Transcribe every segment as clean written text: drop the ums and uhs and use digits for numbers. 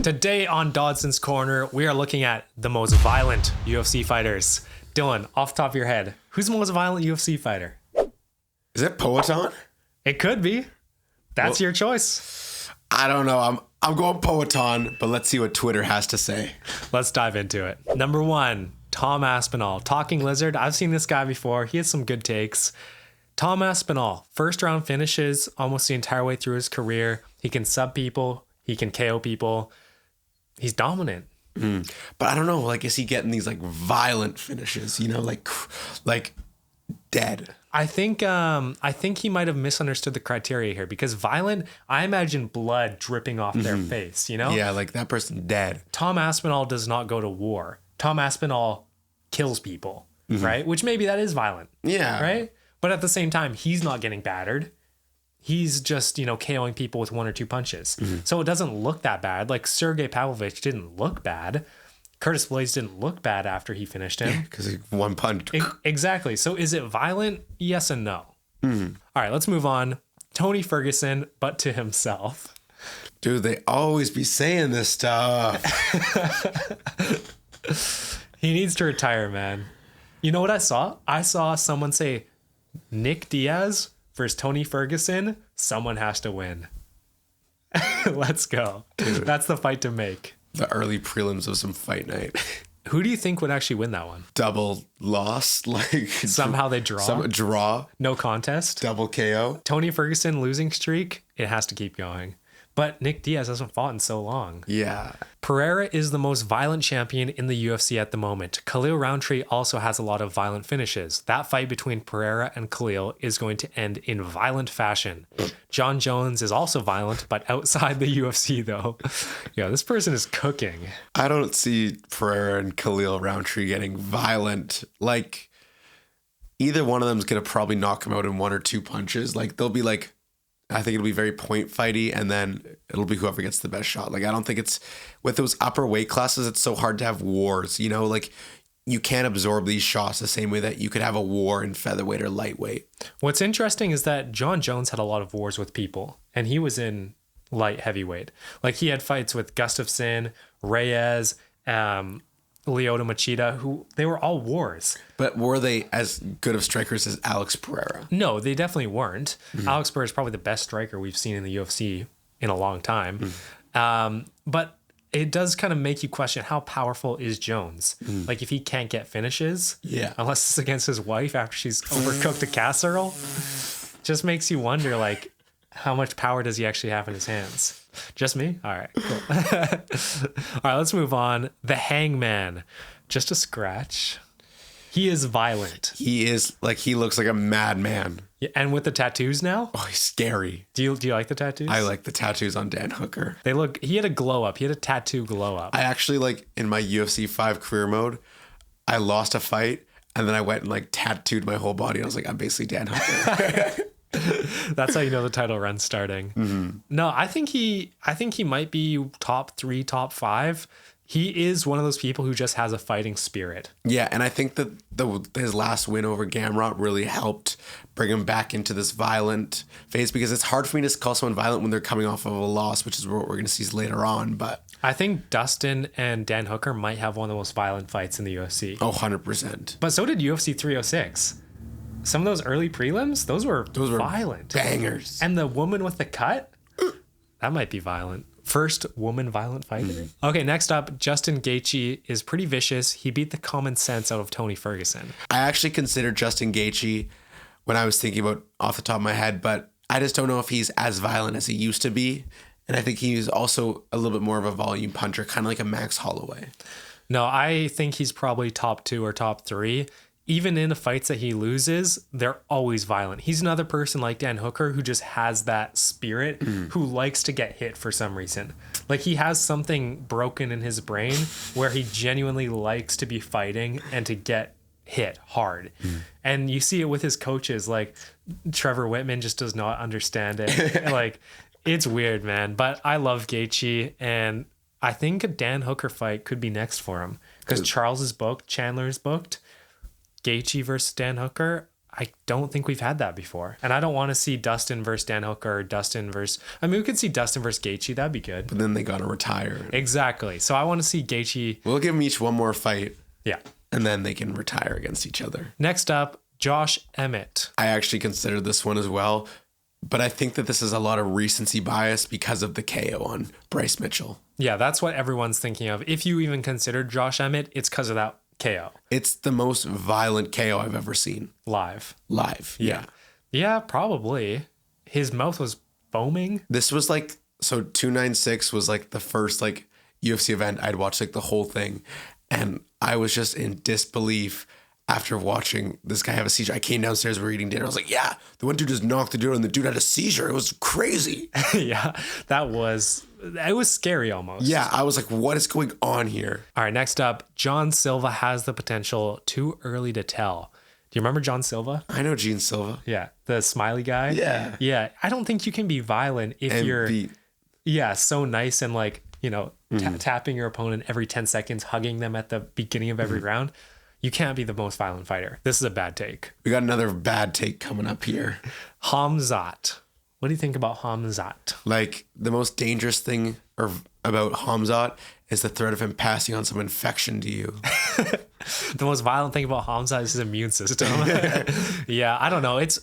Today on Dodson's Corner, we are looking at the most violent UFC fighters. Dylan, off the top of your head, who's the most violent UFC fighter? Is it Poatan? It could be. That's your choice. I don't know. I'm going Poatan, but let's see what Twitter has to say. Let's dive into it. Number 1, Tom Aspinall, Talking Lizard. I've seen this guy before. He has some good takes. Tom Aspinall, first round finishes almost the entire way through his career. He can sub people. He can KO people. He's dominant. But I don't know. Like, is he getting these like violent finishes? You know, like dead. I think he might have misunderstood the criteria here, because violent, I imagine blood dripping off their face, you know? Yeah, like that person dead. Tom Aspinall does not go to war. Tom Aspinall kills people, right? Which maybe that is violent. Yeah. Right? But at the same time, he's not getting battered. He's just, KOing people with 1 or 2 punches. So it doesn't look that bad. Like Sergey Pavlovich didn't look bad. Curtis Blades didn't look bad after he finished him. Because he one punch. Exactly. So is it violent? Yes and no. All right, let's move on. Tony Ferguson, but to himself. Dude, they always be saying this stuff. He needs to retire, man. You know what I saw? I saw someone say, Nick Diaz versus Tony Ferguson, someone has to win. Let's go. Dude. That's the fight to make. The early prelims of some fight night. Who do you think would actually win that one? Double loss, like somehow they draw. Draw. No contest. Double KO. Tony Ferguson losing streak. It has to keep going. But Nick Diaz hasn't fought in so long. Yeah. Pereira is the most violent champion in the UFC at the moment. Khalil Roundtree also has a lot of violent finishes. That fight between Pereira and Khalil is going to end in violent fashion. John Jones is also violent, but outside the UFC though. Yeah, this person is cooking. I don't see Pereira and Khalil Roundtree getting violent. Like, either one of them is going to probably knock him out in 1 or 2 punches. Like, they'll be like, I think it'll be very point fighty, and then it'll be whoever gets the best shot. Like, I don't think it's with those upper weight classes, it's so hard to have wars, like you can't absorb these shots the same way that you could have a war in featherweight or lightweight. What's interesting is that John Jones had a lot of wars with people, and he was in light heavyweight. Like, he had fights with Gustafsson, Reyes, Lyoto Machida, who they were all wars. But were they as good of strikers as Alex Pereira? No, they definitely weren't. Alex Pereira is probably the best striker we've seen in the UFC in a long time. But it does kind of make you question, how powerful is Jones? Like, if he can't get finishes, unless it's against his wife after she's overcooked a casserole, just makes you wonder, like, how much power does he actually have in his hands? Just me? All right, cool. All right, let's move on. The Hangman. Just a scratch. He is violent. He is, like, he looks like a madman. Yeah, and with the tattoos now? Oh, he's scary. Do you like the tattoos? I like the tattoos on Dan Hooker. He had a glow up. He had a tattoo glow up. I actually, like, in my UFC 5 career mode, I lost a fight, and then I went and, like, tattooed my whole body. And I was like, I'm basically Dan Hooker. That's how you know the title run's starting. No, I think he might be top 3, top 5. He is one of those people who just has a fighting spirit. Yeah, and I think that his last win over Gamrot really helped bring him back into this violent phase, because it's hard for me to call someone violent when they're coming off of a loss, which is what we're going to see later on. But I think Dustin and Dan Hooker might have one of the most violent fights in the UFC. Oh, 100%. But so did UFC 306. Some of those early prelims, those were violent. Bangers. And the woman with the cut, that might be violent. First woman violent fighter. Okay, next up, Justin Gaethje is pretty vicious. He beat the common sense out of Tony Ferguson. I actually considered Justin Gaethje when I was thinking about off the top of my head, but I just don't know if he's as violent as he used to be. And I think he's also a little bit more of a volume puncher, kind of like a Max Holloway. No, I think he's probably top 2 or top 3. Even in the fights that he loses, they're always violent. He's another person like Dan Hooker who just has that spirit, who likes to get hit for some reason. Like, he has something broken in his brain where he genuinely likes to be fighting and to get hit hard. And you see it with his coaches. Like, Trevor Whitman just does not understand it. Like, it's weird, man. But I love Gaethje, and I think a Dan Hooker fight could be next for him, because Charles is booked, Chandler is booked. Gaethje versus Dan Hooker, I don't think we've had that before. And I don't want to see Dustin versus Dan Hooker or Dustin versus... I mean, we could see Dustin versus Gaethje. That'd be good. But then they got to retire. Exactly. So I want to see Gaethje... We'll give them each one more fight. Yeah. And then they can retire against each other. Next up, Josh Emmett. I actually considered this one as well. But I think that this is a lot of recency bias because of the KO on Bryce Mitchell. Yeah, that's what everyone's thinking of. If you even considered Josh Emmett, it's because of that KO. It's the most violent KO I've ever seen. Live. Yeah. Yeah, probably. His mouth was foaming. This was like, so 296 was like the first like UFC event I'd watched like the whole thing. And I was just in disbelief after watching this guy have a seizure. I came downstairs, we were eating dinner. I was like, yeah, the one dude just knocked the dude and the dude had a seizure. It was crazy. Yeah, it was scary almost. Yeah, I was like, what is going on here? All right, next up, John Silva has the potential. Too early to tell. Do you remember John Silva? I know Gene Silva. Yeah, the smiley guy. Yeah. Yeah, I don't think you can be violent if you're so nice and like, tapping your opponent every 10 seconds, hugging them at the beginning of every round. You can't be the most violent fighter. This is a bad take. We got another bad take coming up here. Khamzat. What do you think about Khamzat? Like, the most dangerous thing about Khamzat is the threat of him passing on some infection to you. The most violent thing about Khamzat is his immune system. Yeah, I don't know. It's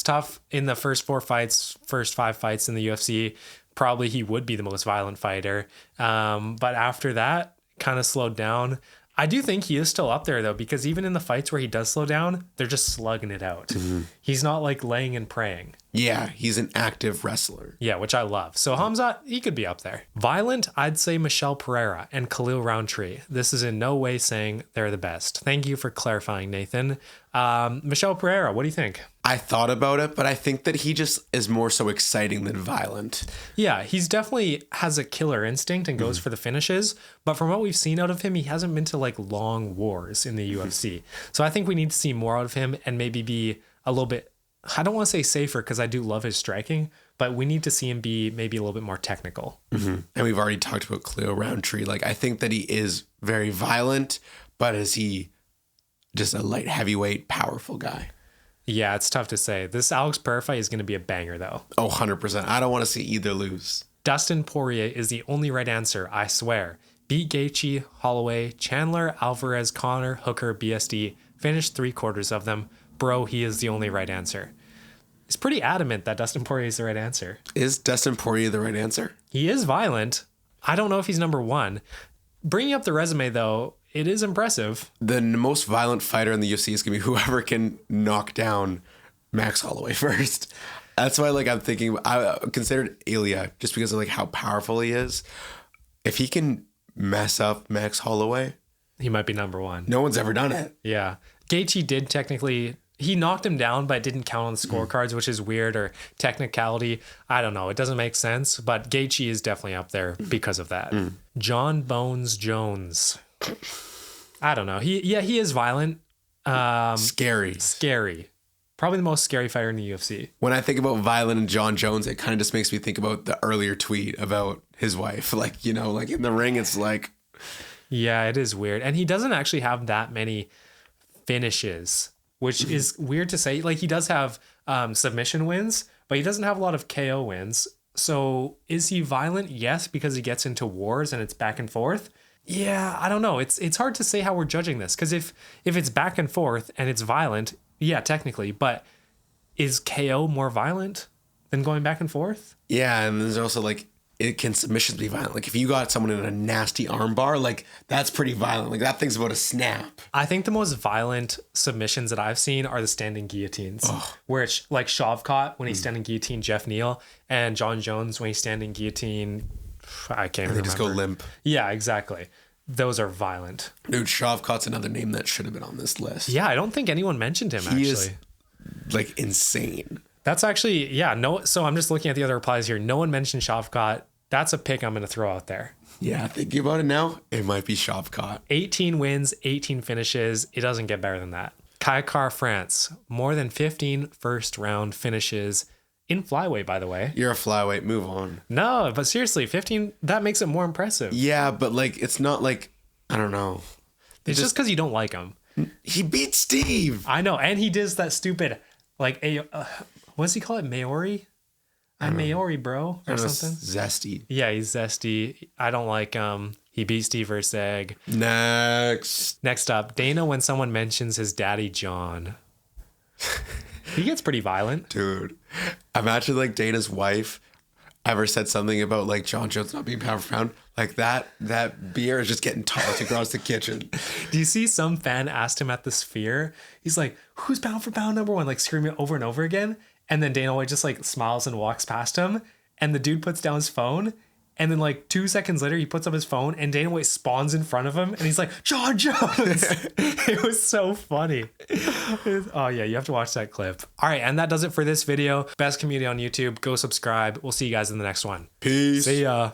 tough in the first 5 fights in the UFC. Probably he would be the most violent fighter. But after that, kind of slowed down. I do think he is still up there, though, because even in the fights where he does slow down, they're just slugging it out. Mm-hmm. He's not like laying and praying. Yeah, he's an active wrestler. Yeah, which I love. So Khamzat, he could be up there. Violent, I'd say Michelle Pereira and Khalil Roundtree. This is in no way saying they're the best. Thank you for clarifying, Nathan. Michelle Pereira, what do you think? I thought about it, but I think that he just is more so exciting than violent. Yeah, he's definitely has a killer instinct and goes for the finishes. But from what we've seen out of him, he hasn't been to like long wars in the UFC. So I think we need to see more out of him and maybe be a little bit, I don't want to say safer because I do love his striking, but we need to see him be maybe a little bit more technical. Mm-hmm. And we've already talked about Khalil Roundtree. Like, I think that he is very violent, but is he just a light heavyweight, powerful guy? Yeah, it's tough to say. This Alex Pereira fight is going to be a banger, though. Oh, 100%. I don't want to see either lose. Dustin Poirier is the only right answer, I swear. Beat Gaethje, Holloway, Chandler, Alvarez, Connor, Hooker, BSD. Finished 3/4 of them. Bro, he is the only right answer. He's pretty adamant that Dustin Poirier is the right answer. Is Dustin Poirier the right answer? He is violent. I don't know if he's number one. Bringing up the resume, though, it is impressive. The most violent fighter in the UFC is going to be whoever can knock down Max Holloway first. That's why, like, I'm thinking, I considered Ilya just because of like how powerful he is. If he can mess up Max Holloway, he might be number one. No one's ever done it. Yeah. Gaethje did technically, he knocked him down, but it didn't count on the scorecards, which is weird, or technicality. I don't know. It doesn't make sense, but Gaethje is definitely up there because of that. John Bones Jones. I don't know. He is violent. Scary. Probably the most scary fighter in the UFC. When I think about violent and John Jones, it kind of just makes me think about the earlier tweet about his wife. Like, you know, like in the ring, it's like... Yeah, it is weird. And he doesn't actually have that many finishes, which is weird to say. Like, he does have submission wins, but he doesn't have a lot of KO wins. So is he violent? Yes, because he gets into wars and it's back and forth. Yeah, I don't know. It's hard to say how we're judging this, because if it's back and forth and it's violent, yeah, technically, but is KO more violent than going back and forth? Yeah, and there's also like, can submissions be violent? Like if you got someone in a nasty armbar, like that's pretty violent. Like that thing's about a snap. I think the most violent submissions that I've seen are the standing guillotines, where it's like Shavkat when he's standing guillotine Jeff Neal, and John Jones when he's standing guillotine. I can't remember. They just go limp. Yeah, exactly. Those are violent. Dude, Shavkat's another name that should have been on this list. Yeah, I don't think anyone mentioned him, actually. He is like insane. That's actually, yeah, no. So I'm just looking at the other replies here. No one mentioned Shavkat. That's a pick I'm going to throw out there. Yeah, thinking about it now, it might be Shavkat. 18 wins, 18 finishes. It doesn't get better than that. Kaikar France, more than 15 first round finishes. In flyweight, by the way. You're a flyweight. Move on. No, but seriously, 15, that makes it more impressive. Yeah, but like, it's not like, I don't know. It's just because you don't like him. He beat Steve. I know, and he does that stupid like a what does he call it? Maori? I'm Maori, bro, or something. Zesty. Yeah, he's zesty. I don't like him. He beat Steve versus Egg. Next up, Dana when someone mentions his daddy John. He gets pretty violent. Dude, imagine like Dana's wife ever said something about like John Jones not being pound for pound. Like that beer is just getting tossed across the kitchen. Do you see some fan asked him at the Sphere? He's like, who's pound for pound number one? Like screaming over and over again. And then Dana White just like smiles and walks past him. And the dude puts down his phone. And then like 2 seconds later, he puts up his phone and Dana White spawns in front of him. And he's like, John Jones. It was so funny. Oh yeah, you have to watch that clip. All right, and that does it for this video. Best community on YouTube. Go subscribe. We'll see you guys in the next one. Peace. See ya.